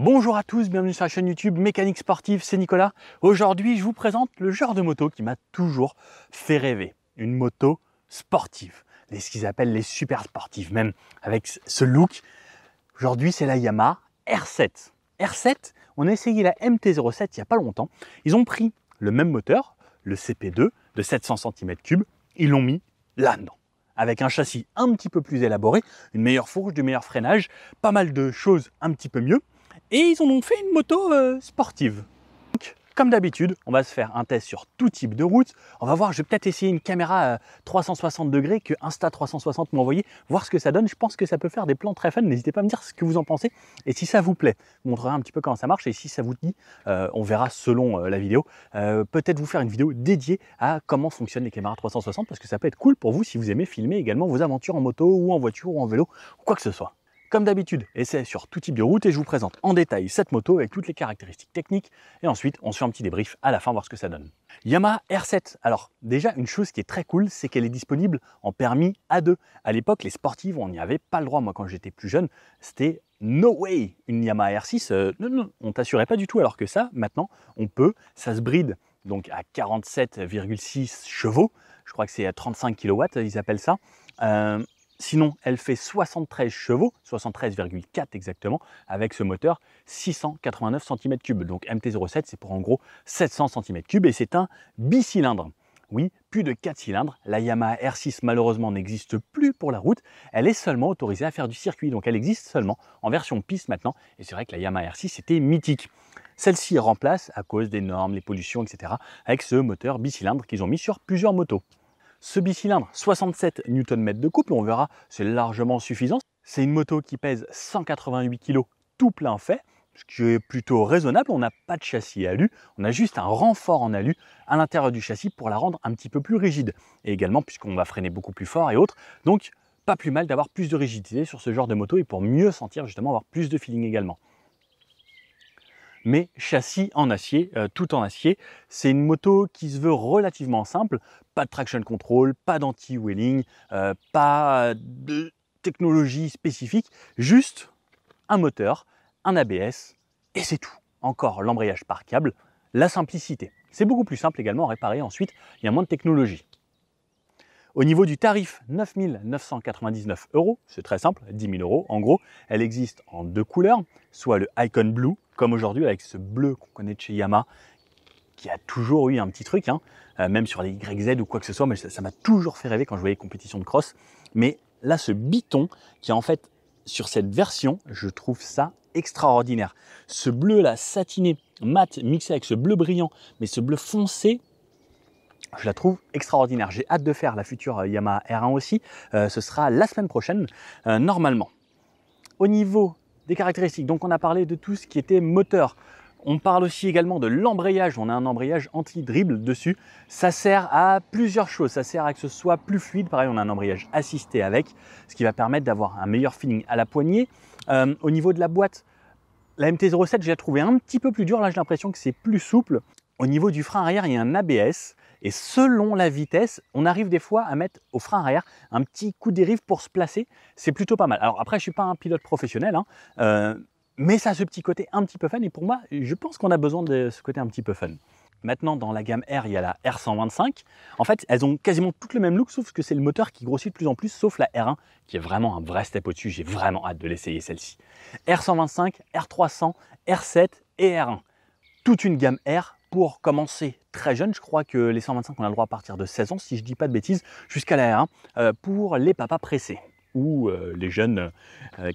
Bonjour à tous, bienvenue sur la chaîne YouTube Mécanique Sportive, c'est Nicolas. Aujourd'hui, je vous présente le genre de moto qui m'a toujours fait rêver. Une moto sportive, ce qu'ils appellent les super sportives, même avec ce look. Aujourd'hui, c'est la Yamaha R7. R7, on a essayé la MT-07 il n'y a pas longtemps. Ils ont pris le même moteur, le CP2 de 700 cm3, ils l'ont mis là-dedans, avec un châssis un petit peu plus élaboré, une meilleure fourche, du meilleur freinage, pas mal de choses un petit peu mieux. Et ils en ont fait une moto sportive. Donc, comme d'habitude, on va se faire un test sur tout type de route. On va voir, je vais peut-être essayer une caméra 360 degrés que Insta360 m'a envoyé, voir ce que ça donne. Je pense que ça peut faire des plans très fun. N'hésitez pas à me dire ce que vous en pensez et si ça vous plaît. Je vous montrerai un petit peu comment ça marche et si ça vous dit, on verra selon la vidéo. Peut-être vous faire une vidéo dédiée à comment fonctionnent les caméras 360 parce que ça peut être cool pour vous si vous aimez filmer également vos aventures en moto ou en voiture ou en vélo ou quoi que ce soit. Comme d'habitude, essai sur tout type de route et je vous présente en détail cette moto avec toutes les caractéristiques techniques et ensuite on se fait un petit débrief à la fin, voir ce que ça donne. Yamaha R7, alors déjà une chose qui est très cool, c'est qu'elle est disponible en permis A2. À l'époque, les sportives, on n'y avait pas le droit. Moi, quand j'étais plus jeune, c'était no way. Une Yamaha R6, non, on t'assurait pas du tout, alors que ça, maintenant, on peut, ça se bride donc à 47,6 chevaux, je crois que c'est à 35 kW, ils appellent ça. Sinon, elle fait 73 chevaux, 73,4 exactement, avec ce moteur 689 cm3. Donc MT-07, c'est pour en gros 700 cm3 et c'est un bicylindre. Oui, plus de 4 cylindres. La Yamaha R6 malheureusement n'existe plus pour la route. Elle est seulement autorisée à faire du circuit. Donc elle existe seulement en version piste maintenant. Et c'est vrai que la Yamaha R6 était mythique. Celle-ci remplace, à cause des normes, les pollutions, etc., avec ce moteur bicylindre qu'ils ont mis sur plusieurs motos. Ce bicylindre, 67 Nm de couple, on verra, c'est largement suffisant. C'est une moto qui pèse 188 kg tout plein fait, ce qui est plutôt raisonnable. On n'a pas de châssis alu, on a juste un renfort en alu à l'intérieur du châssis pour la rendre un petit peu plus rigide. Et également, puisqu'on va freiner beaucoup plus fort et autres, donc pas plus mal d'avoir plus de rigidité sur ce genre de moto et pour mieux sentir justement avoir plus de feeling également. Mais châssis en acier, tout en acier. C'est une moto qui se veut relativement simple, pas de traction control, pas d'anti-wheeling, pas de technologie spécifique, juste un moteur, un ABS et c'est tout. Encore l'embrayage par câble, la simplicité. C'est beaucoup plus simple également à réparer ensuite, il y a moins de technologie. Au niveau du tarif, 9 999 €, c'est très simple, 10 000 € en gros. Elle existe en deux couleurs, soit le Icon Blue, comme aujourd'hui avec ce bleu qu'on connaît de chez Yamaha, qui a toujours eu un petit truc, hein, même sur les YZ ou quoi que ce soit, mais ça m'a toujours fait rêver quand je voyais les compétitions de cross. Mais là, ce biton, qui est en fait sur cette version, je trouve ça extraordinaire. Ce bleu là, satiné, mat, mixé avec ce bleu brillant, mais ce bleu foncé, je la trouve extraordinaire. J'ai hâte de faire la future Yamaha R1 aussi. Ce sera la semaine prochaine, normalement. Au niveau des caractéristiques, donc on a parlé de tout ce qui était moteur. On parle aussi également de l'embrayage. On a un embrayage anti-dribble dessus. Ça sert à plusieurs choses. Ça sert à que ce soit plus fluide. Pareil, on a un embrayage assisté avec, ce qui va permettre d'avoir un meilleur feeling à la poignée. Au niveau de la boîte, la MT-07, je l'ai trouvée un petit peu plus dure. Là, j'ai l'impression que c'est plus souple. Au niveau du frein arrière, il y a un ABS. Et selon la vitesse, on arrive des fois à mettre au frein arrière un petit coup de dérive pour se placer. C'est plutôt pas mal. Alors après, je ne suis pas un pilote professionnel, hein, mais ça a ce petit côté un petit peu fun. Et pour moi, je pense qu'on a besoin de ce côté un petit peu fun. Maintenant, dans la gamme R, il y a la R125. En fait, elles ont quasiment toutes le même look, sauf que c'est le moteur qui grossit de plus en plus, sauf la R1, qui est vraiment un vrai step au-dessus. J'ai vraiment hâte de l'essayer, celle-ci. R125, R300, R7 et R1. Toute une gamme R pour commencer très jeune. Je crois que les 125, on a le droit à partir de 16 ans, si je ne dis pas de bêtises, jusqu'à la R1, pour les papas pressés ou les jeunes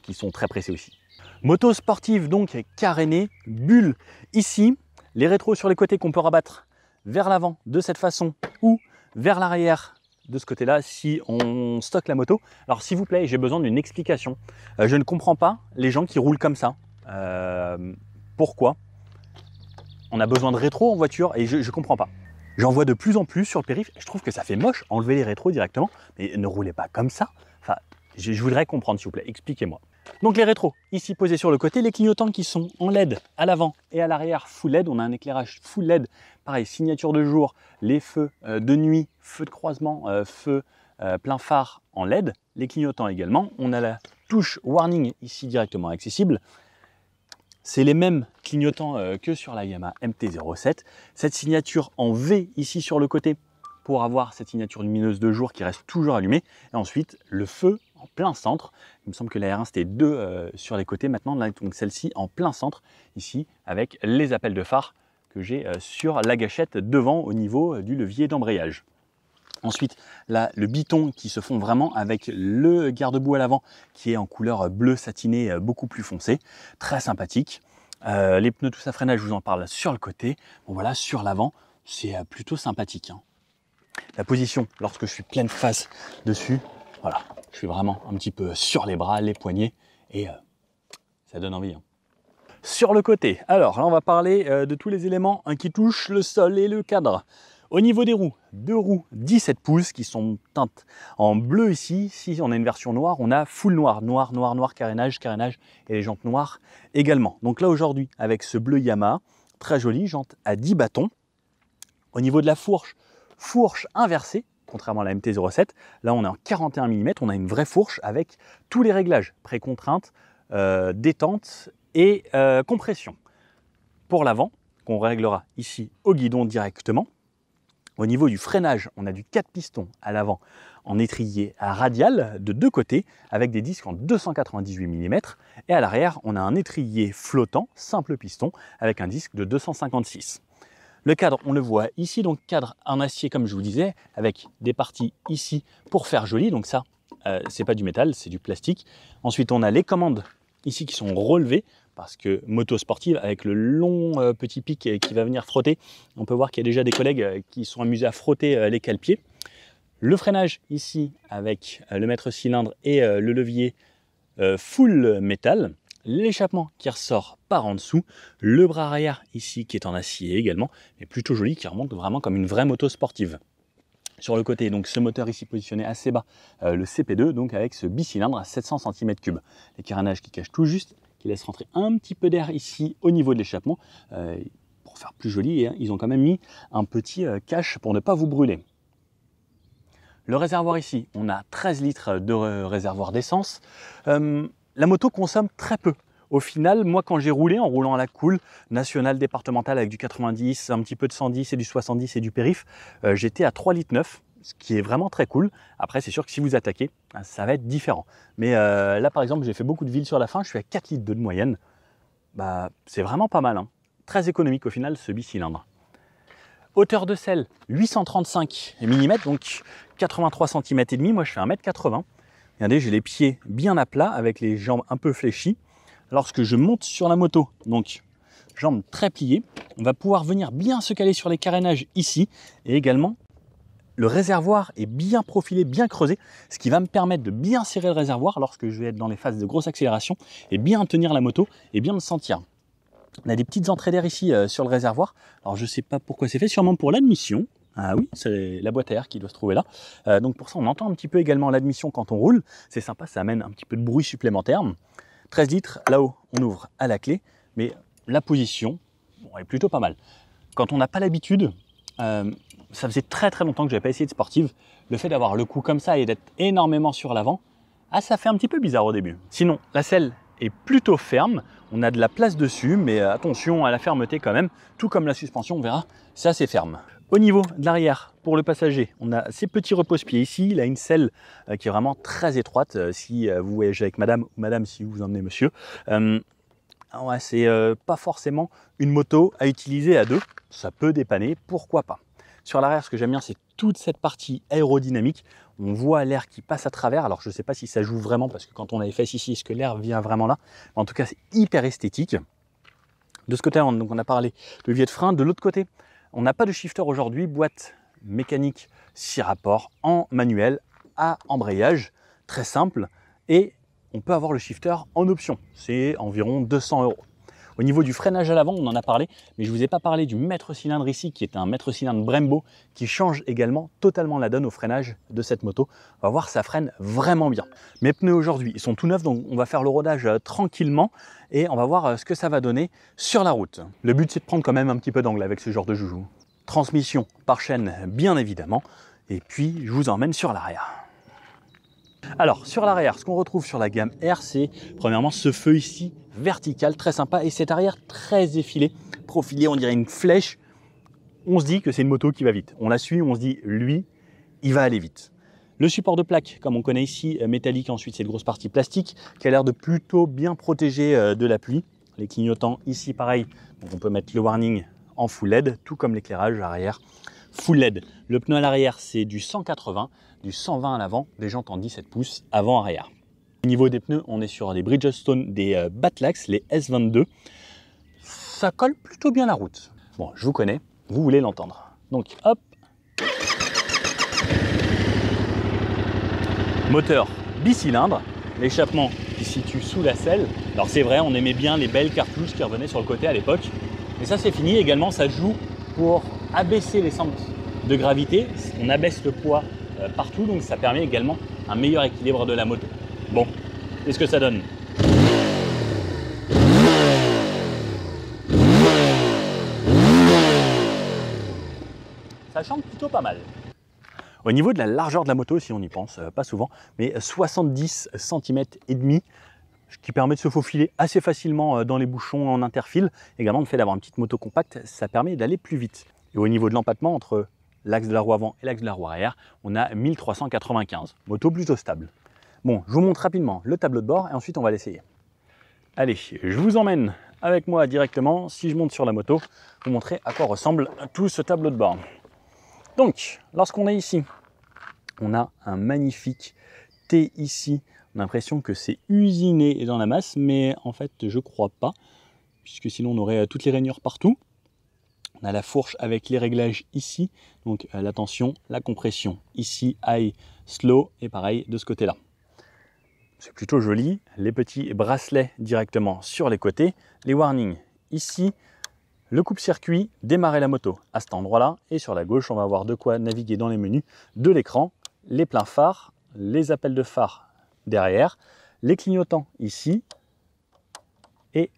qui sont très pressés aussi. Moto sportive, donc carénée, bulle. Ici, les rétros sur les côtés qu'on peut rabattre vers l'avant de cette façon ou vers l'arrière de ce côté-là si on stocke la moto. Alors s'il vous plaît, j'ai besoin d'une explication. Je ne comprends pas les gens qui roulent comme ça. Pourquoi ? On a besoin de rétro en voiture et je ne comprends pas. J'en vois de plus en plus sur le périph' et je trouve que ça fait moche, enlever les rétros directement, mais ne roulez pas comme ça. Enfin, je voudrais comprendre s'il vous plaît, expliquez-moi. Donc les rétros, ici posés sur le côté, les clignotants qui sont en LED à l'avant et à l'arrière full LED, on a un éclairage full LED, pareil, signature de jour, les feux de nuit, feux de croisement, feux plein phare en LED, les clignotants également. On a la touche warning ici directement accessible. C'est les mêmes clignotants que sur la Yamaha MT-07. Cette signature en V ici sur le côté pour avoir cette signature lumineuse de jour qui reste toujours allumée. Et ensuite, le feu en plein centre. Il me semble que la R1 c'était 2 sur les côtés maintenant, là, donc celle-ci en plein centre, ici, avec les appels de phare que j'ai sur la gâchette devant au niveau du levier d'embrayage. Ensuite, là, le biton qui se fond vraiment avec le garde-boue à l'avant qui est en couleur bleu satiné beaucoup plus foncé, très sympathique. Les pneus tous à freinage, je vous en parle sur le côté. Bon voilà, sur l'avant, c'est plutôt sympathique, hein. La position, lorsque je suis pleine face dessus, voilà, je suis vraiment un petit peu sur les bras, les poignets, et ça donne envie, hein. Sur le côté, alors là on va parler de tous les éléments qui touchent le sol et le cadre. Au niveau des roues, 2 roues 17 pouces qui sont teintes en bleu ici. Si on a une version noire, on a full noir, noir, noir, noir, carénage, carénage et les jantes noires également. Donc là aujourd'hui, avec ce bleu Yamaha, très joli, jante à 10 bâtons. Au niveau de la fourche, fourche inversée, contrairement à la MT-07. Là on est en 41 mm, on a une vraie fourche avec tous les réglages, pré-contrainte, détente et compression. Pour l'avant, qu'on réglera ici au guidon directement. Au niveau du freinage, on a du 4 pistons à l'avant en étrier à radial de 2 côtés avec des disques en 298 mm et à l'arrière, on a un étrier flottant, simple piston avec un disque de 256. Le cadre, on le voit ici, donc cadre en acier comme je vous disais, avec des parties ici pour faire joli, donc ça, c'est pas du métal, c'est du plastique. Ensuite, on a les commandes ici qui sont relevées, parce que moto sportive, avec le long petit pic qui va venir frotter, on peut voir qu'il y a déjà des collègues qui sont amusés à frotter les cale-pieds. Le freinage ici avec le maître cylindre et le levier full métal. L'échappement qui ressort par en dessous. Le bras arrière ici qui est en acier également, mais plutôt joli, qui remonte vraiment comme une vraie moto sportive. Sur le côté, donc ce moteur ici positionné assez bas, le CP2, donc avec ce bicylindre à 700 cm3. Les carénages qui cachent tout juste, qui laissent rentrer un petit peu d'air ici au niveau de l'échappement. Pour faire plus joli, hein, ils ont quand même mis un petit cache pour ne pas vous brûler. Le réservoir ici, on a 13 litres de réservoir d'essence. La moto consomme très peu. Au final, moi quand j'ai roulé, en roulant à la cool, nationale, départementale avec du 90, un petit peu de 110 et du 70 et du périph, j'étais à 3,9 litres, ce qui est vraiment très cool. Après, c'est sûr que si vous attaquez, ça va être différent. Mais là, par exemple, j'ai fait beaucoup de villes sur la fin, je suis à 4 litres de moyenne. Bah, c'est vraiment pas mal, hein. Très économique au final, ce bicylindre. Hauteur de selle, 835 mm, donc 83 cm et demi. Moi, je fais 1,80 m. Regardez, j'ai les pieds bien à plat avec les jambes un peu fléchies. Lorsque je monte sur la moto, donc jambes très pliées, on va pouvoir venir bien se caler sur les carénages ici. Et également, le réservoir est bien profilé, bien creusé, ce qui va me permettre de bien serrer le réservoir lorsque je vais être dans les phases de grosse accélération et bien tenir la moto et bien me sentir. On a des petites entrées d'air ici sur le réservoir. Alors je ne sais pas pourquoi c'est fait, sûrement pour l'admission. Ah oui, c'est la boîte à air qui doit se trouver là. Donc pour ça, on entend un petit peu également l'admission quand on roule. C'est sympa, ça amène un petit peu de bruit supplémentaire. 13 litres, là-haut, on ouvre à la clé. Mais la position, bon, est plutôt pas mal. Quand on n'a pas l'habitude, ça faisait très très longtemps que je n'avais pas essayé de sportive. Le fait d'avoir le cou comme ça et d'être énormément sur l'avant, ça fait un petit peu bizarre au début. Sinon, la selle est plutôt ferme. On a de la place dessus, mais attention à la fermeté quand même. Tout comme la suspension, on verra, c'est assez ferme. Au niveau de l'arrière, pour le passager, on a ces petits repose-pieds ici. Il a une selle qui est vraiment très étroite. Si vous voyagez avec madame ou madame, si vous emmenez monsieur. Ouais, c'est pas forcément une moto à utiliser à deux. Ça peut dépanner, pourquoi pas. Sur l'arrière, ce que j'aime bien, c'est toute cette partie aérodynamique. On voit l'air qui passe à travers. Alors, je ne sais pas si ça joue vraiment, parce que quand on a les fesses ici, est-ce que l'air vient vraiment là? En tout cas, c'est hyper esthétique. De ce côté, donc on a parlé de levier de frein. De l'autre côté, on n'a pas de shifter aujourd'hui. Boîte mécanique 6 rapports en manuel à embrayage. Très simple. Et on peut avoir le shifter en option. C'est environ 200 €. Au niveau du freinage à l'avant, on en a parlé, mais je ne vous ai pas parlé du maître cylindre ici, qui est un maître cylindre Brembo, qui change également totalement la donne au freinage de cette moto. On va voir, ça freine vraiment bien. Mes pneus aujourd'hui, ils sont tout neufs, donc on va faire le rodage tranquillement, et on va voir ce que ça va donner sur la route. Le but, c'est de prendre quand même un petit peu d'angle avec ce genre de joujou. Transmission par chaîne, bien évidemment, et puis je vous emmène sur l'arrière. Alors, sur l'arrière, ce qu'on retrouve sur la gamme R, c'est premièrement ce feu ici verticale, très sympa, et cet arrière très effilé, profilé, on dirait une flèche. On se dit que c'est une moto qui va vite. On la suit, on se dit, lui, il va aller vite. Le support de plaque, comme on connaît ici, métallique, ensuite c'est une grosse partie plastique, qui a l'air de plutôt bien protéger de la pluie. Les clignotants ici, pareil, donc on peut mettre le warning en full LED, tout comme l'éclairage arrière full LED. Le pneu à l'arrière, c'est du 180, du 120 à l'avant, des jantes en 17 pouces avant-arrière. Au niveau des pneus, on est sur des Bridgestone, des Batlax, les S22. Ça colle plutôt bien la route. Bon, je vous connais, vous voulez l'entendre. Donc, hop. Moteur bicylindre, l'échappement qui se situe sous la selle. Alors c'est vrai, on aimait bien les belles cartouches qui revenaient sur le côté à l'époque. Mais ça, c'est fini. Également, ça joue pour abaisser les centres de gravité. On abaisse le poids partout, donc ça permet également un meilleur équilibre de la moto. Bon, qu'est-ce que ça donne? Ça chante plutôt pas mal. Au niveau de la largeur de la moto, si on y pense, pas souvent, mais 70 cm et demi, ce qui permet de se faufiler assez facilement dans les bouchons en interfile. Également, le fait d'avoir une petite moto compacte, ça permet d'aller plus vite. Et au niveau de l'empattement, entre l'axe de la roue avant et l'axe de la roue arrière, on a 1395. Moto plutôt stable. Bon, je vous montre rapidement le tableau de bord et ensuite on va l'essayer. Allez, je vous emmène avec moi directement. Si je monte sur la moto, vous montrer à quoi ressemble tout ce tableau de bord. Donc, lorsqu'on est ici, on a un magnifique T ici. On a l'impression que c'est usiné dans la masse, mais en fait, je crois pas, puisque sinon on aurait toutes les rainures partout. On a la fourche avec les réglages ici, donc la tension, la compression ici, high, slow, et pareil de ce côté-là. C'est plutôt joli. Les petits bracelets directement sur les côtés, les warnings ici. Le coupe-circuit, démarrer la moto à cet endroit-là. Et sur la gauche, on va avoir de quoi naviguer dans les menus de l'écran. Les pleins phares, les appels de phare derrière, les clignotants ici et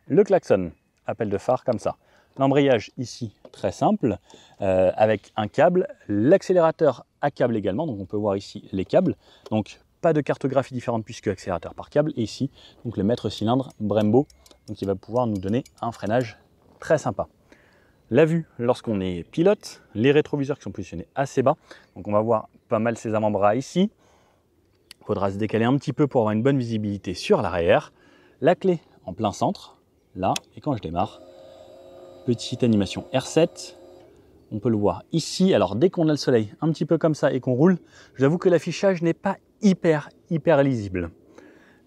le klaxon, appel de phare comme ça. L'embrayage ici, très simple, avec un câble. L'accélérateur à câble également, donc on peut voir ici les câbles. Donc pas de cartographie différente puisque accélérateur par câble. Et ici, donc le maître cylindre Brembo, donc il va pouvoir nous donner un freinage très sympa. La vue lorsqu'on est pilote, les rétroviseurs qui sont positionnés assez bas, donc on va voir pas mal ses avant-bras ici. Il faudra se décaler un petit peu pour avoir une bonne visibilité sur l'arrière. La clé en plein centre, là, et quand je démarre, petite animation R7, on peut le voir ici. Alors dès qu'on a le soleil un petit peu comme ça et qu'on roule, j'avoue que l'affichage n'est pas hyper lisible.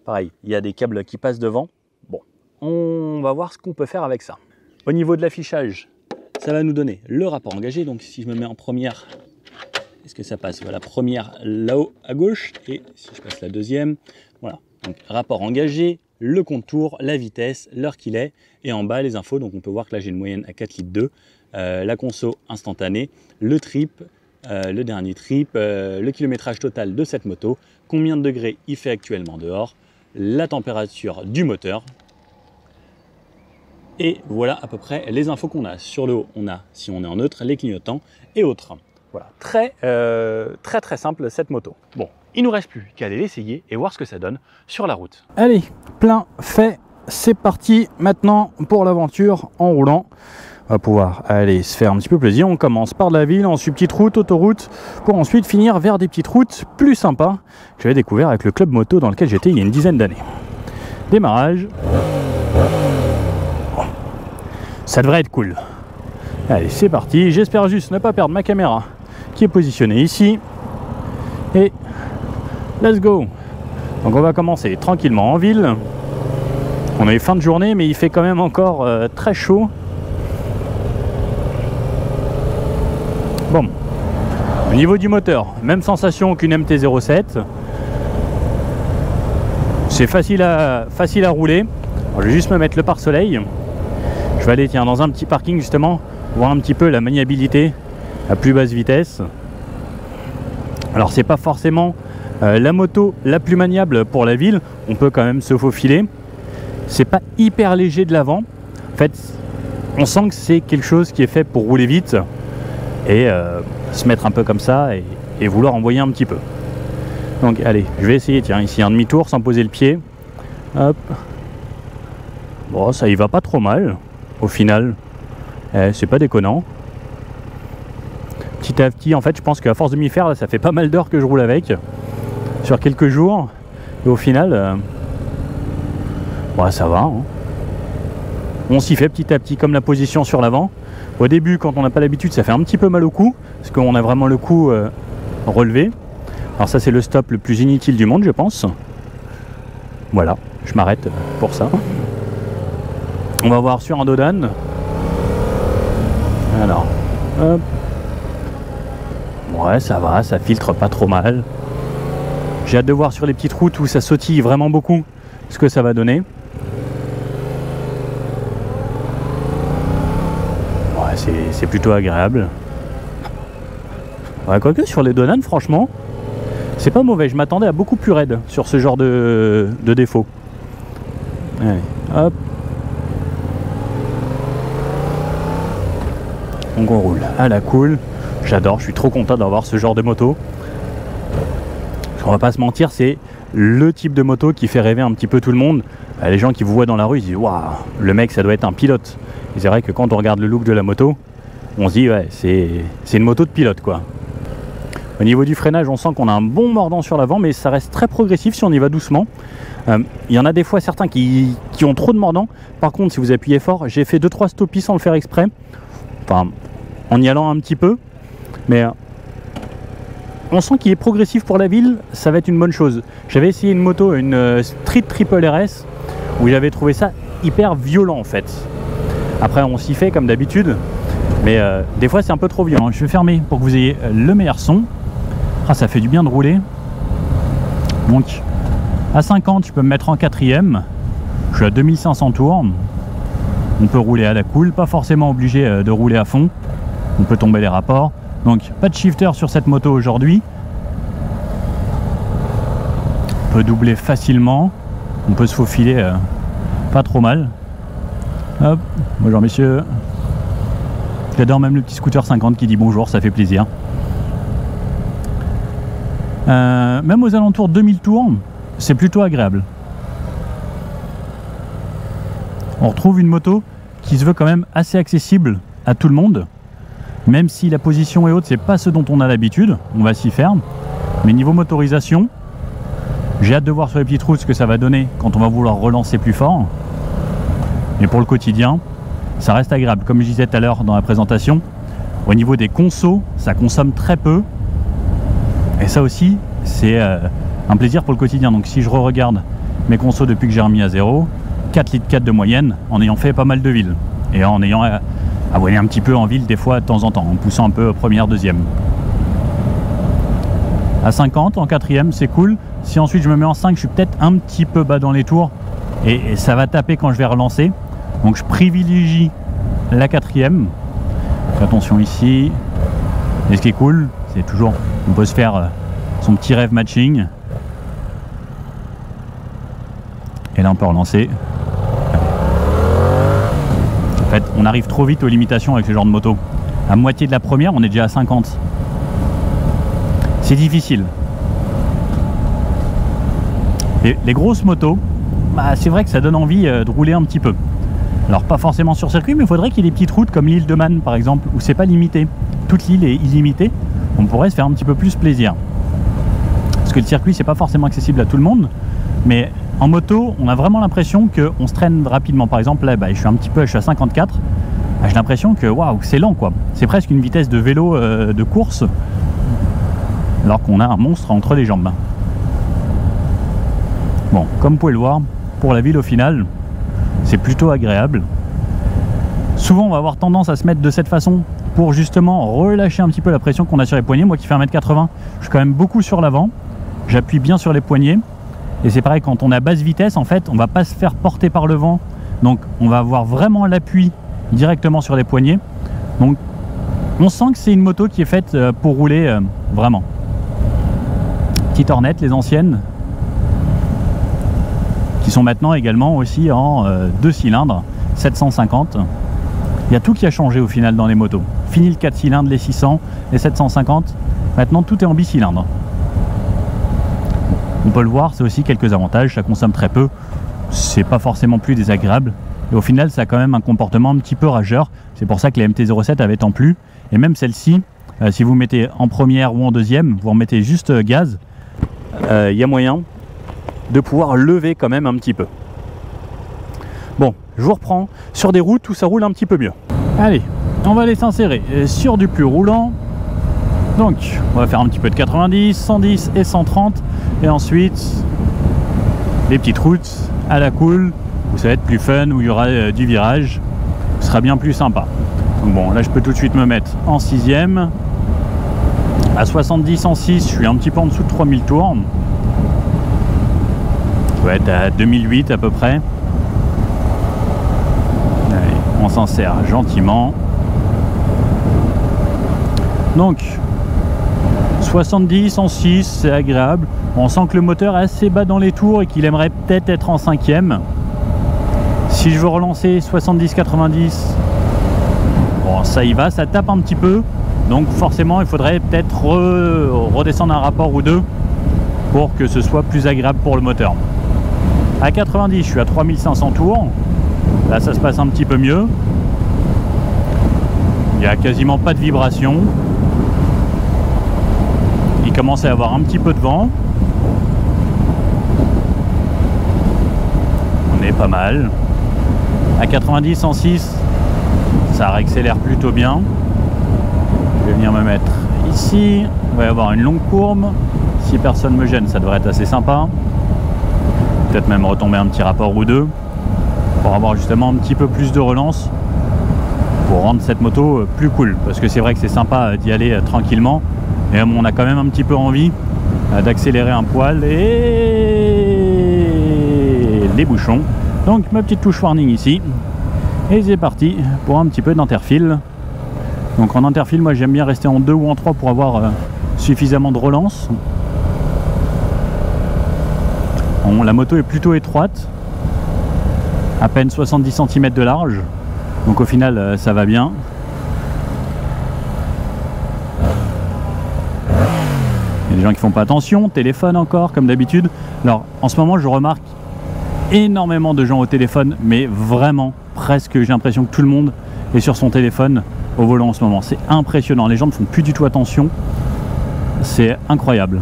Pareil, il y a des câbles qui passent devant. Bon, on va voir ce qu'on peut faire avec ça. Au niveau de l'affichage, ça va nous donner le rapport engagé. Donc si je me mets en première, est-ce que ça passe? Voilà, première là-haut à gauche. Et si je passe la deuxième, voilà. Donc rapport engagé, le contour, la vitesse, l'heure qu'il est. Et en bas, les infos. Donc on peut voir que là, j'ai une moyenne à 4,2 litres. La conso instantanée, le trip, le dernier trip, le kilométrage total de cette moto, combien de degrés il fait actuellement dehors, la température du moteur. Et voilà à peu près les infos qu'on a. Sur le haut, on a, si on est en neutre, les clignotants et autres. Voilà, très simple cette moto. Bon, il ne nous reste plus qu'à aller l'essayer et voir ce que ça donne sur la route. Allez, plein fait, c'est parti maintenant pour l'aventure en roulant. On va pouvoir aller se faire un petit peu plaisir. On commence par de la ville, ensuite petite route, autoroute, pour ensuite finir vers des petites routes plus sympas que j'avais découvert avec le club moto dans lequel j'étais il y a une dizaine d'années. Démarrage. Ça devrait être cool. Allez, c'est parti. J'espère juste ne pas perdre ma caméra qui est positionnée ici. Et let's go. Donc on va commencer tranquillement en ville. On est fin de journée, mais il fait quand même encore très chaud. Bon. Au niveau du moteur, même sensation qu'une MT-07. C'est facile à rouler. Alors, je vais juste me mettre le pare-soleil. Je vais aller dans un petit parking justement, voir un petit peu la maniabilité à plus basse vitesse. Alors c'est pas forcément la moto la plus maniable pour la ville, on peut quand même se faufiler. C'est pas hyper léger de l'avant. En fait, on sent que c'est quelque chose qui est fait pour rouler vite et se mettre un peu comme ça et vouloir envoyer un petit peu. Donc allez, je vais essayer, tiens, ici un demi-tour sans poser le pied. Hop. Bon, ça y va pas trop mal, au final. C'est pas déconnant. Petit à petit, en fait, je pense qu'à force de m'y faire, là, ça fait pas mal d'heures que je roule avec. Sur quelques jours. Et au final, ouais, ça va. Hein. On s'y fait petit à petit, comme la position sur l'avant. Au début, quand on n'a pas l'habitude, ça fait un petit peu mal au cou. Parce qu'on a vraiment le cou relevé. Alors ça, c'est le stop le plus inutile du monde, je pense. Voilà, je m'arrête pour ça. On va voir sur un Dodan. Alors, hop. Ouais, ça va, ça filtre pas trop mal. J'ai hâte de voir sur les petites routes où ça sautille vraiment beaucoup ce que ça va donner. Ouais, c'est plutôt agréable. Ouais, quoique sur les Donan, franchement, c'est pas mauvais. Je m'attendais à beaucoup plus raide sur ce genre de défaut. Allez, hop. Donc on roule à la cool. J'adore, je suis trop content d'avoir ce genre de moto. On va pas se mentir, c'est le type de moto qui fait rêver un petit peu tout le monde. Les gens qui vous voient dans la rue, ils disent waouh, le mec ça doit être un pilote. Et c'est vrai que quand on regarde le look de la moto, on se dit ouais, c'est une moto de pilote quoi. Au niveau du freinage, on sent qu'on a un bon mordant sur l'avant, mais ça reste très progressif si on y va doucement. Il y en a des fois certains qui ont trop de mordant. Par contre, si vous appuyez fort, j'ai fait 2-3 stoppies sans le faire exprès. Enfin, en y allant un petit peu. Mais on sent qu'il est progressif pour la ville, ça va être une bonne chose. J'avais essayé une moto, une Street Triple RS, où j'avais trouvé ça hyper violent en fait. Après, on s'y fait comme d'habitude. Mais des fois, c'est un peu trop violent. Je vais fermer pour que vous ayez le meilleur son. Ah, ça fait du bien de rouler. Donc, à 50, je peux me mettre en quatrième. Je suis à 2500 tours. On peut rouler à la cool, pas forcément obligé de rouler à fond. On peut tomber les rapports. Donc, pas de shifter sur cette moto aujourd'hui. On peut doubler facilement. On peut se faufiler pas trop mal. Hop, bonjour messieurs. J'adore même le petit scooter 50 qui dit bonjour, ça fait plaisir. Même aux alentours de 2000 tours, c'est plutôt agréable. On retrouve une moto qui se veut quand même assez accessible à tout le monde. Même si la position est haute, c'est pas ce dont on a l'habitude, on va s'y faire. Mais niveau motorisation, j'ai hâte de voir sur les petites routes ce que ça va donner quand on va vouloir relancer plus fort. Mais pour le quotidien, ça reste agréable. Comme je disais tout à l'heure dans la présentation, au niveau des consos, ça consomme très peu. Et ça aussi, c'est un plaisir pour le quotidien. Donc si je regarde mes consos depuis que j'ai remis à zéro, 4,4 litres de moyenne, en ayant fait pas mal de villes. Et en ayant abonné un petit peu en ville des fois de temps en temps, en poussant un peu première, deuxième. À 50, en quatrième, c'est cool. Si ensuite je me mets en 5, je suis peut-être un petit peu bas dans les tours. Et ça va taper quand je vais relancer. Donc je privilégie la quatrième. Attention ici. Et ce qui est cool, c'est toujours, on peut se faire son petit rêve matching. Et là on peut relancer. En fait, on arrive trop vite aux limitations avec ce genre de moto. À moitié de la première, on est déjà à 50. C'est difficile. Et les grosses motos, bah, c'est vrai que ça donne envie de rouler un petit peu. Alors pas forcément sur circuit, mais il faudrait qu'il y ait des petites routes comme l'île de Man par exemple, où c'est pas limité. Toute l'île est illimitée, on pourrait se faire un petit peu plus plaisir. Parce que le circuit c'est pas forcément accessible à tout le monde, mais en moto on a vraiment l'impression qu'on se traîne rapidement. Par exemple là, je suis à 54, j'ai l'impression que waouh, c'est lent quoi. C'est presque une vitesse de vélo de course, alors qu'on a un monstre entre les jambes. Bon, comme vous pouvez le voir, pour la ville au final, c'est plutôt agréable. Souvent on va avoir tendance à se mettre de cette façon pour justement relâcher un petit peu la pression qu'on a sur les poignets. Moi qui fais 1m80, je suis quand même beaucoup sur l'avant, j'appuie bien sur les poignets. Et c'est pareil, quand on est à basse vitesse, en fait, on va pas se faire porter par le vent. Donc on va avoir vraiment l'appui directement sur les poignets. Donc on sent que c'est une moto qui est faite pour rouler vraiment. Petite Hornet, les anciennes, qui sont maintenant également aussi en 2 cylindres, 750. Il y a tout qui a changé au final dans les motos. Fini le 4 cylindres, les 600, les 750. Maintenant tout est en bicylindre. On peut le voir, c'est aussi quelques avantages. Ça consomme très peu. C'est pas forcément plus désagréable. Et au final, ça a quand même un comportement un petit peu rageur. C'est pour ça que les MT-07 avaient tant plu. Et même celle-ci, si vous mettez en première ou en deuxième, vous remettez juste gaz, il y a moyen de pouvoir lever quand même un petit peu. Bon, je vous reprends. Sur des routes où ça roule un petit peu mieux. Allez, on va aller s'insérer sur du plus roulant. Donc, on va faire un petit peu de 90, 110 et 130. Et ensuite, les petites routes à la cool, où ça va être plus fun, où il y aura du virage. Ce sera bien plus sympa. Donc bon, là je peux tout de suite me mettre en 6ème. À 70 en 6, je suis un petit peu en dessous de 3000 tours. Je dois être à 2008 à peu près. Allez, on s'insère gentiment. Donc, 70 en 6, c'est agréable. On sent que le moteur est assez bas dans les tours et qu'il aimerait peut-être être en 5ème. Si je veux relancer 70-90, bon, ça y va, ça tape un petit peu. Donc forcément, il faudrait peut-être redescendre un rapport ou deux pour que ce soit plus agréable pour le moteur. À 90, je suis à 3500 tours. Là, ça se passe un petit peu mieux. Il n'y a quasiment pas de vibration. Il commence à y avoir un petit peu de vent. On est pas mal. À 90 en 6, ça réaccélère plutôt bien. Je vais venir me mettre ici. On va y avoir une longue courbe. Si personne me gêne, ça devrait être assez sympa. Peut-être même retomber un petit rapport ou deux pour avoir justement un petit peu plus de relance, pour rendre cette moto plus cool. Parce que c'est vrai que c'est sympa d'y aller tranquillement, mais on a quand même un petit peu envie d'accélérer un poil. Et les bouchons. Donc ma petite touche warning ici. Et c'est parti pour un petit peu d'interfile. Donc en interfile, moi j'aime bien rester en 2 ou en 3 pour avoir suffisamment de relance. Bon, la moto est plutôt étroite, à peine 70 cm de large, donc au final ça va bien. Il y a des gens qui font pas attention, téléphone encore comme d'habitude. Alors en ce moment je remarque énormément de gens au téléphone, mais vraiment presque, j'ai l'impression que tout le monde est sur son téléphone au volant en ce moment. C'est impressionnant, les gens ne font plus du tout attention, c'est incroyable.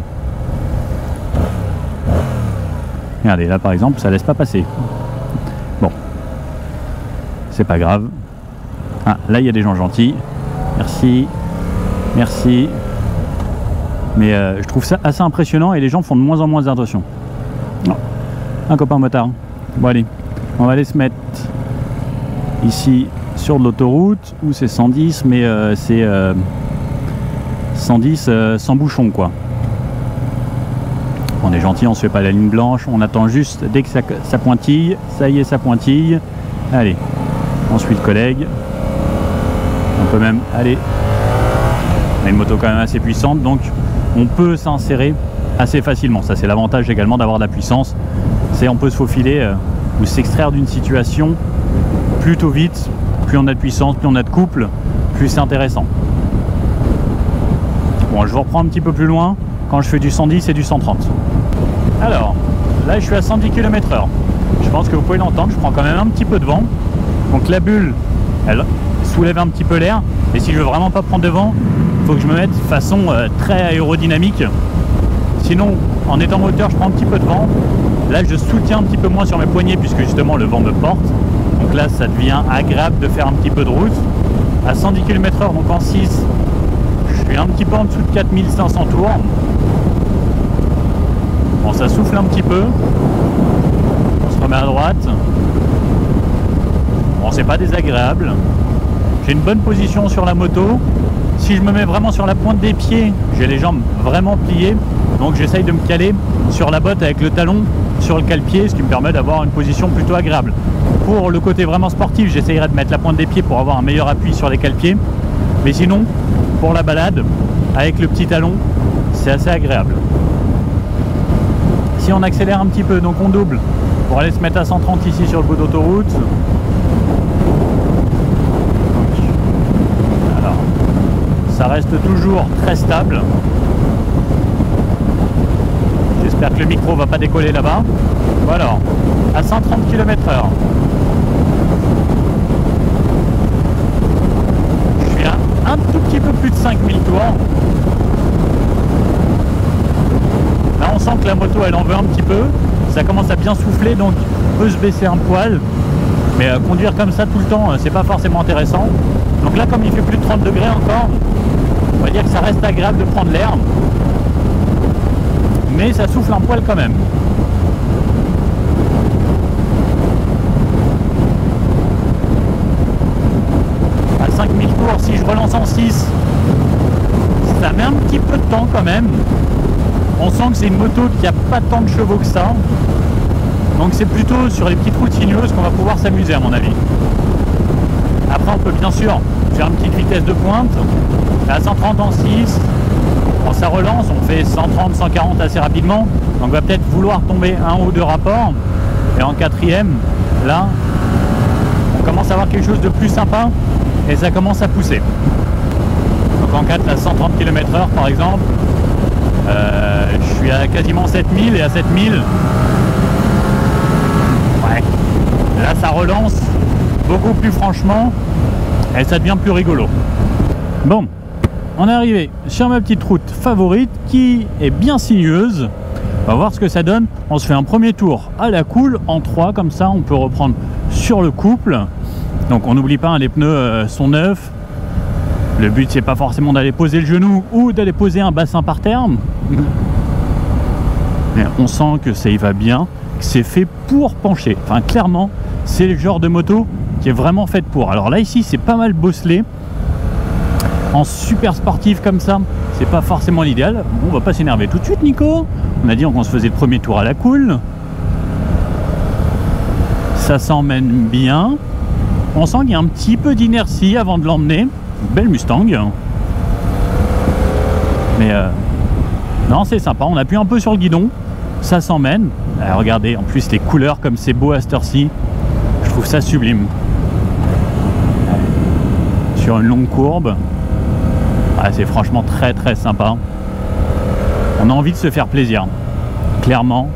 Regardez, là par exemple, ça laisse pas passer. Bon, c'est pas grave. Ah, là il y a des gens gentils. Merci, merci. Mais je trouve ça assez impressionnant et les gens font de moins en moins attention. Oh, un copain motard. Bon allez, on va aller se mettre ici sur de l'autoroute où c'est 110, mais c'est 110 sans bouchon quoi. On est gentil, on se fait pas la ligne blanche, on attend juste dès que ça pointille. Ça y est, ça pointille. Allez, on suit le collègue. On peut même aller. On a une moto quand même assez puissante, donc on peut s'insérer assez facilement. Ça c'est l'avantage également d'avoir de la puissance. C'est on peut se faufiler ou s'extraire d'une situation plutôt vite. Plus on a de puissance, plus on a de couple, plus c'est intéressant. Bon, je vous reprends un petit peu plus loin quand je fais du 110 et du 130. Alors, là je suis à 110 km/h. Je pense que vous pouvez l'entendre, je prends quand même un petit peu de vent. Donc la bulle, elle soulève un petit peu l'air. Et si je veux vraiment pas prendre de vent, il faut que je me mette de façon très aérodynamique. Sinon, en étant moteur, je prends un petit peu de vent. Là, je soutiens un petit peu moins sur mes poignets puisque justement le vent me porte. Donc là, ça devient agréable de faire un petit peu de route. À 110 km/h, donc en 6, je suis un petit peu en dessous de 4500 tours. Bon, ça souffle un petit peu. On se remet à droite. Bon, c'est pas désagréable. J'ai une bonne position sur la moto. Si je me mets vraiment sur la pointe des pieds, j'ai les jambes vraiment pliées. Donc j'essaye de me caler sur la botte avec le talon sur le cale-pied, ce qui me permet d'avoir une position plutôt agréable. Pour le côté vraiment sportif, j'essayerai de mettre la pointe des pieds pour avoir un meilleur appui sur les cale-pieds. Mais sinon, pour la balade, avec le petit talon, c'est assez agréable. Si on accélère un petit peu, donc on double pour aller se mettre à 130 ici sur le bout d'autoroute. Alors, ça reste toujours très stable. J'espère que le micro va pas décoller là-bas. Voilà, à 130 km/h. 5000 tours. Là on sent que la moto elle en veut un petit peu, ça commence à bien souffler donc on peut se baisser un poil. Mais conduire comme ça tout le temps, c'est pas forcément intéressant. Donc là comme il fait plus de 30 degrés encore, on va dire que ça reste agréable de prendre l'air. Mais ça souffle un poil quand même. À 5000 tours, si je relance en 6, ça met un petit peu de temps quand même. On sent que c'est une moto qui a pas tant de chevaux que ça. Donc c'est plutôt sur les petites routes sinueuses qu'on va pouvoir s'amuser à mon avis. Après on peut bien sûr faire une petite vitesse de pointe. À 130 en 6, quand ça relance, on fait 130, 140 assez rapidement. Donc on va peut-être vouloir tomber un ou deux rapports. Et en quatrième, là, on commence à avoir quelque chose de plus sympa et ça commence à pousser. Donc en 4 à 130 km/h par exemple, je suis à quasiment 7000 et à 7000, ouais, là ça relance beaucoup plus franchement et ça devient plus rigolo. Bon, on est arrivé sur ma petite route favorite qui est bien sinueuse. On va voir ce que ça donne. On se fait un premier tour à la cool en 3, comme ça on peut reprendre sur le couple. Donc on n'oublie pas, hein, les pneus sont neufs. Le but c'est pas forcément d'aller poser le genou ou d'aller poser un bassin par terre. Mais on sent que ça y va bien, que c'est fait pour pencher. Enfin clairement c'est le genre de moto qui est vraiment faite pour. Alors là ici c'est pas mal bosselé. En super sportif comme ça, c'est pas forcément l'idéal. Bon, on va pas s'énerver tout de suite Nico. On a dit qu'on se faisait le premier tour à la cool. Ça s'emmène bien. On sent qu'il y a un petit peu d'inertie avant de l'emmener. Belle Mustang. Mais non, c'est sympa. On appuie un peu sur le guidon. Ça s'emmène. Regardez, en plus les couleurs comme c'est beau à cette heure-ci. Je trouve ça sublime. Sur une longue courbe. C'est franchement très très sympa. On a envie de se faire plaisir. Clairement.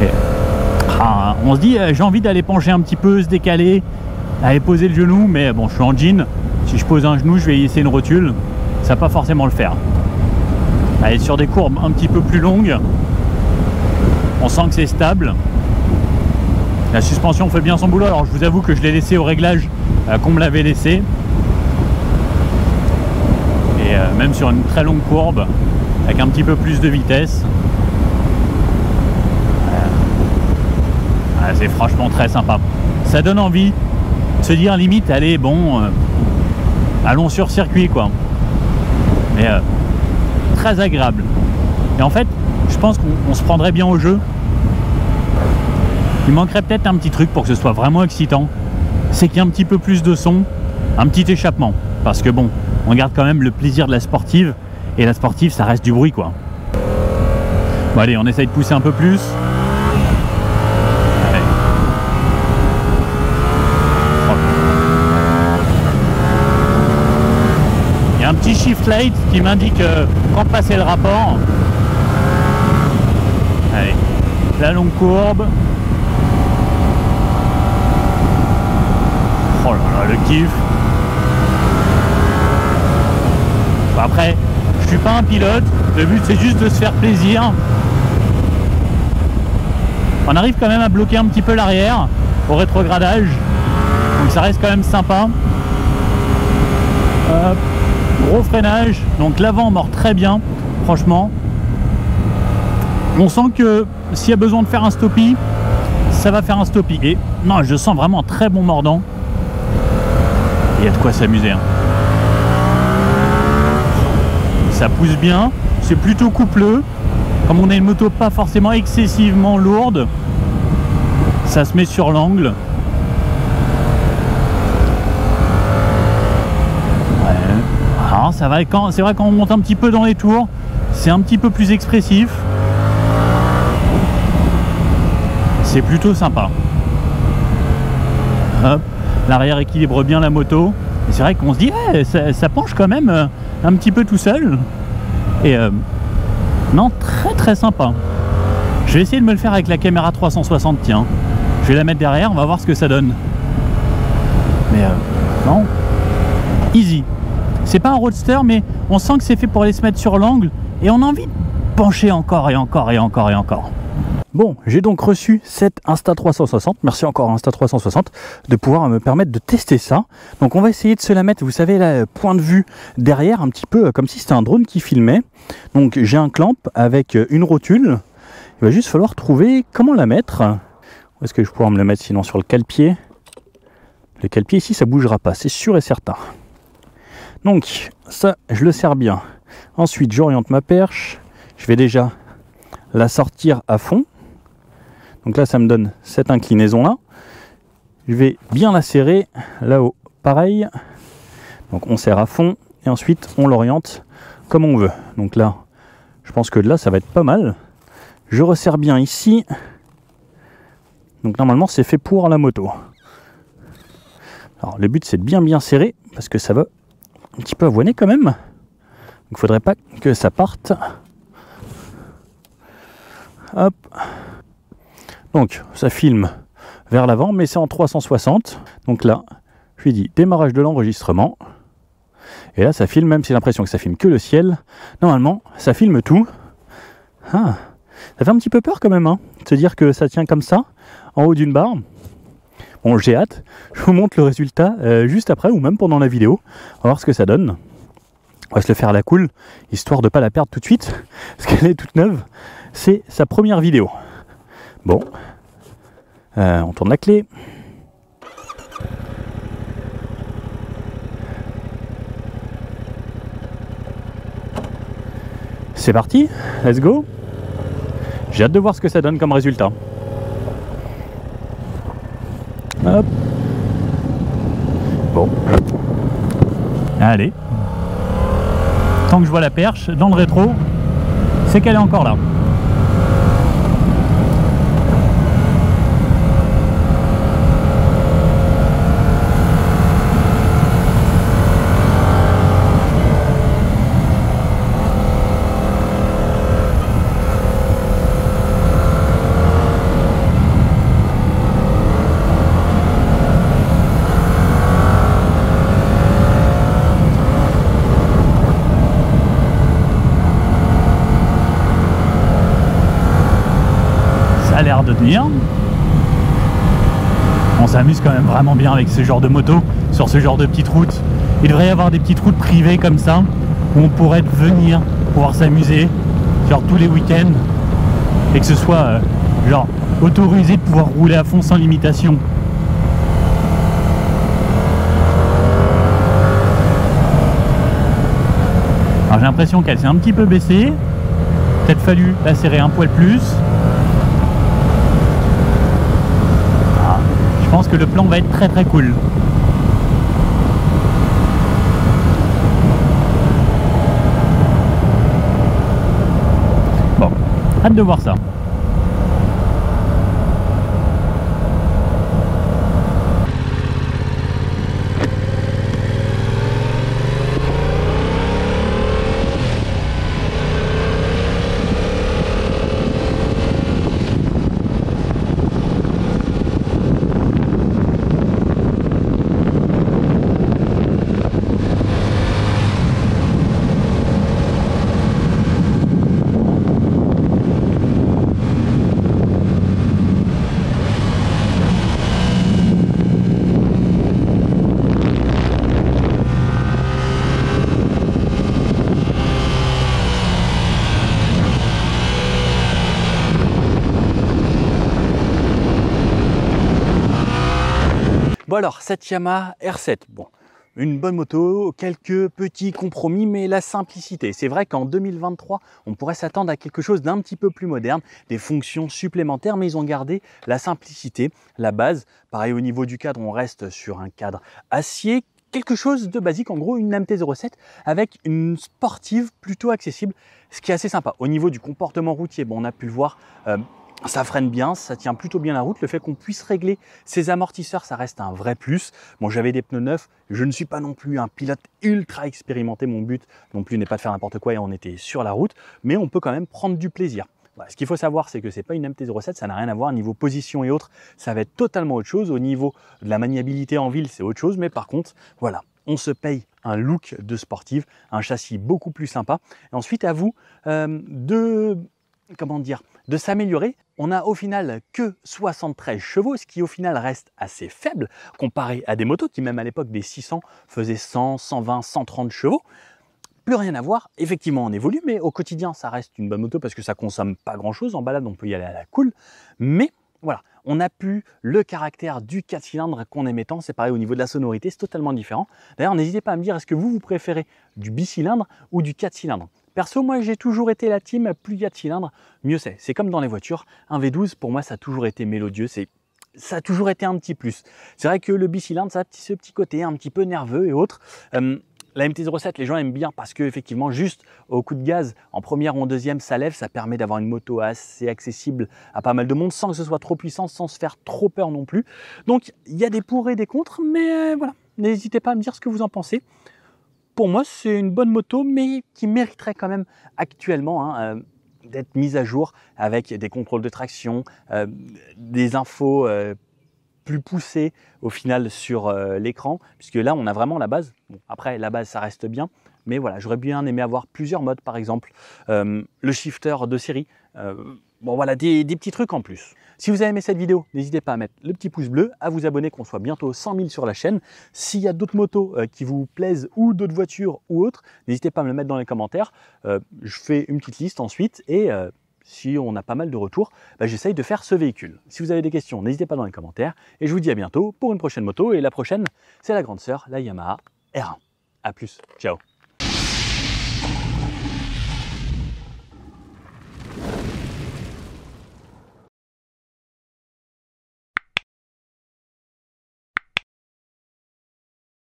Et, on se dit, j'ai envie d'aller pencher un petit peu, se décaler, aller poser le genou, mais bon, je suis en jean. Si je pose un genou, je vais y essayer une rotule. Ça va pas forcément le faire. Allez, sur des courbes un petit peu plus longues, on sent que c'est stable. La suspension fait bien son boulot. Alors, je vous avoue que je l'ai laissé au réglage qu'on me l'avait laissé. Et même sur une très longue courbe, avec un petit peu plus de vitesse, c'est franchement très sympa. Ça donne envie de se dire limite, allez bon, allons sur circuit quoi. Mais très agréable. Et en fait, je pense qu'on se prendrait bien au jeu. Il manquerait peut-être un petit truc pour que ce soit vraiment excitant, c'est qu'il y ait un petit peu plus de son, un petit échappement. Parce que bon, on garde quand même le plaisir de la sportive, et la sportive ça reste du bruit quoi. Bon allez, on essaye de pousser un peu plus. Allez. Il y a un petit shift light qui m'indique quand passer le rapport. Allez, la longue courbe. Oh là là, le kiff. Après, je suis pas un pilote, le but c'est juste de se faire plaisir. On arrive quand même à bloquer un petit peu l'arrière au rétrogradage, donc ça reste quand même sympa. Gros freinage, donc l'avant mord très bien, franchement. On sent que s'il y a besoin de faire un stoppie, ça va faire un stoppie. Et non, je sens vraiment un très bon mordant. Il y a de quoi s'amuser. Hein. Ça pousse bien, c'est plutôt coupleux. Comme on a une moto pas forcément excessivement lourde, ça se met sur l'angle. Ouais. Alors ça va, c'est vrai quand on monte un petit peu dans les tours, c'est un petit peu plus expressif. C'est plutôt sympa. Hop, l'arrière équilibre bien la moto. C'est vrai qu'on se dit, hey, ça penche quand même un petit peu tout seul. Et non, très très sympa. Je vais essayer de me le faire avec la caméra 360, tiens. Je vais la mettre derrière, on va voir ce que ça donne. Mais non, easy. C'est pas un roadster, mais on sent que c'est fait pour aller se mettre sur l'angle et on a envie de pencher encore et encore et encore et encore. Bon, j'ai donc reçu cette Insta360, merci encore Insta360, de pouvoir me permettre de tester ça. Donc on va essayer de se la mettre, vous savez, là, point de vue derrière, un petit peu comme si c'était un drone qui filmait. Donc j'ai un clamp avec une rotule. Il va juste falloir trouver comment la mettre. Où est-ce que je pourrais me la mettre sinon sur le cale-pied? Le cale-pied ici, ça bougera pas, c'est sûr et certain. Donc ça, je le serre bien. Ensuite, j'oriente ma perche. Je vais déjà la sortir à fond. Donc là, ça me donne cette inclinaison-là. Je vais bien la serrer là-haut. Pareil. Donc on serre à fond et ensuite on l'oriente comme on veut. Donc là, je pense que là, ça va être pas mal. Je resserre bien ici. Donc normalement, c'est fait pour la moto. Alors le but, c'est de bien serrer parce que ça va un petit peu avoiner quand même. Il ne faudrait pas que ça parte. Hop. Donc ça filme vers l'avant, mais c'est en 360. Donc là, je lui dis démarrage de l'enregistrement. Et là, ça filme, même si j'ai l'impression que ça filme que le ciel. Normalement, ça filme tout. Ah, ça fait un petit peu peur quand même, hein, de se dire que ça tient comme ça, en haut d'une barre. Bon, j'ai hâte. Je vous montre le résultat juste après, ou même pendant la vidéo. On va voir ce que ça donne. On va se le faire à la cool, histoire de ne pas la perdre tout de suite, parce qu'elle est toute neuve. C'est sa première vidéo. Bon, on tourne la clé. C'est parti, let's go. J'ai hâte de voir ce que ça donne comme résultat. Hop. Bon. Allez. Tant que je vois la perche dans le rétro, c'est qu'elle est encore là. A l'air de tenir. On s'amuse quand même vraiment bien avec ce genre de moto, sur ce genre de petites routes. Il devrait y avoir des petites routes privées comme ça, où on pourrait venir, pouvoir s'amuser, genre tous les week-ends, et que ce soit genre autorisé de pouvoir rouler à fond sans limitation. Alors j'ai l'impression qu'elle s'est un petit peu baissée, peut-être fallu la serrer un poil plus. Je pense que le plan va être très cool. Bon, hâte de voir ça. Bon alors, cette Yamaha R7, bon, une bonne moto, quelques petits compromis, mais la simplicité. C'est vrai qu'en 2023, on pourrait s'attendre à quelque chose d'un petit peu plus moderne, des fonctions supplémentaires, mais ils ont gardé la simplicité, la base. Pareil, au niveau du cadre, on reste sur un cadre acier, quelque chose de basique, en gros une MT-07 avec une sportive plutôt accessible, ce qui est assez sympa. Au niveau du comportement routier, bon, on a pu le voir, ça freine bien, ça tient plutôt bien la route. Le fait qu'on puisse régler ses amortisseurs, ça reste un vrai plus. Bon, j'avais des pneus neufs, je ne suis pas non plus un pilote ultra expérimenté. Mon but non plus n'est pas de faire n'importe quoi et on était sur la route, mais on peut quand même prendre du plaisir. Voilà, ce qu'il faut savoir, c'est que c'est pas une MT-07, ça n'a rien à voir. Niveau position et autres, ça va être totalement autre chose. Au niveau de la maniabilité en ville, c'est autre chose, mais par contre, voilà. on se paye un look de sportive, un châssis beaucoup plus sympa. Et ensuite, à vous de s'améliorer. On a au final que 73 chevaux, ce qui au final reste assez faible comparé à des motos qui même à l'époque des 600 faisaient 100, 120, 130 chevaux. Plus rien à voir, effectivement on évolue, mais au quotidien ça reste une bonne moto parce que ça consomme pas grand chose, en balade on peut y aller à la cool, mais voilà, on n'a plus le caractère du 4 cylindres qu'on aimait tant, c'est pareil au niveau de la sonorité, c'est totalement différent. D'ailleurs n'hésitez pas à me dire, est-ce que vous préférez du bicylindre ou du 4 cylindres? Perso, moi j'ai toujours été la team plus 4 cylindres, mieux c'est. C'est comme dans les voitures, un V12 pour moi ça a toujours été mélodieux, ça a toujours été un petit plus. C'est vrai que le bicylindre, ça a ce petit côté un petit peu nerveux et autres. La MT-07, les gens aiment bien parce que effectivement, juste au coup de gaz, en première ou en deuxième, ça lève, ça permet d'avoir une moto assez accessible à pas mal de monde, sans que ce soit trop puissant, sans se faire trop peur non plus. Donc, il y a des pour et des contre, mais voilà, n'hésitez pas à me dire ce que vous en pensez. Pour moi, c'est une bonne moto, mais qui mériterait quand même actuellement d'être mise à jour avec des contrôles de traction, des infos plus poussé au final sur l'écran, puisque là on a vraiment la base. Bon, après la base ça reste bien, mais voilà, j'aurais bien aimé avoir plusieurs modes, par exemple le shifter de série, bon voilà, des petits trucs en plus. Si vous avez aimé cette vidéo, n'hésitez pas à mettre le petit pouce bleu, à vous abonner, qu'on soit bientôt 100 000 sur la chaîne. S'il y a d'autres motos qui vous plaisent ou d'autres voitures ou autres, n'hésitez pas à me le mettre dans les commentaires. Je fais une petite liste ensuite et si on a pas mal de retours, j'essaye de faire ce véhicule. Si vous avez des questions, n'hésitez pas dans les commentaires. Et je vous dis à bientôt pour une prochaine moto. Et la prochaine, c'est la grande sœur, la Yamaha R1. A plus, ciao.